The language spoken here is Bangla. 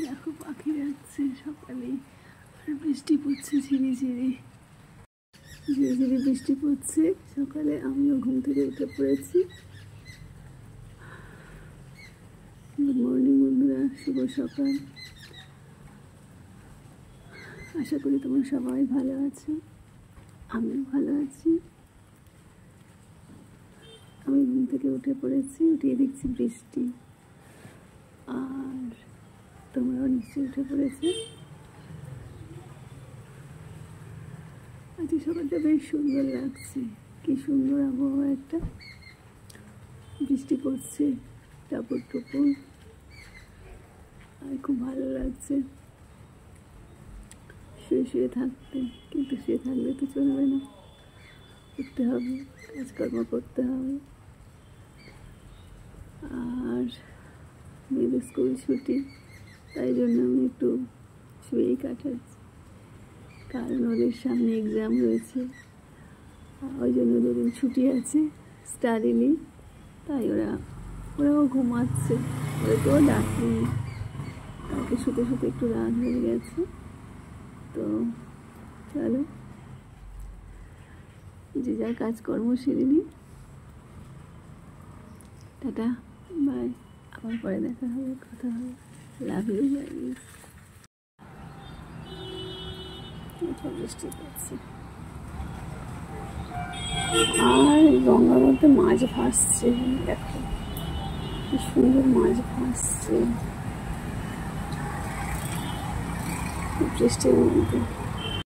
দেখো পাখি যাচ্ছে সকালে, আর বৃষ্টি পড়ছে ঝিরি ঝিরি ঝিরি ঝিরি বৃষ্টি পড়ছে। সকালে আমিও ঘুম থেকে উঠে পড়েছি। গুড মর্নিং বন্ধুরা, শুভ সকাল। আশা করি তোমরা সবাই ভালো আছো, আমিও ভালো আছি। আমি ঘুম থেকে উঠে পড়েছি, উঠিয়ে দেখছি বৃষ্টি, আর তোমরাও নিশ্চয়ই উঠে পড়েছে। আজকে সকালটা বেশ সুন্দর লাগছে, কি সুন্দর আবহাওয়া, একটা বৃষ্টি পড়ছে টাপুর টুপুর, আর খুব ভালো লাগছে শুয়ে শুয়ে থাকতে। কিন্তু শুয়ে থাকলে তো চলবে না, উঠতে হবে, কাজকর্ম করতে হবে। আর মেয়েদের স্কুল ছুটি, তাই জন্য আমি একটু শুয়েই কাটাচ্ছি, কারণ ওদের সামনে এক্সাম রয়েছে, ওই জন্য দুদিন ছুটি আছে, স্টাডি লিভ। তাই ওরাও ঘুমাচ্ছে, ওদেরকেও ডাকিনি, আমাকে শুতে শুতে একটু রাত হয়ে গেছে। তো চলো, যে যার কাজকর্ম সেরে নিই। টাটা, বাই, আবার পরে দেখা হবে, কথা হবে। Love you guys. বৃষ্টি পড়ছে, আর গঙ্গার মধ্যে মাছ ভাসছে, দেখো কি সুন্দর মাছ ভাসছে বৃষ্টির মধ্যে।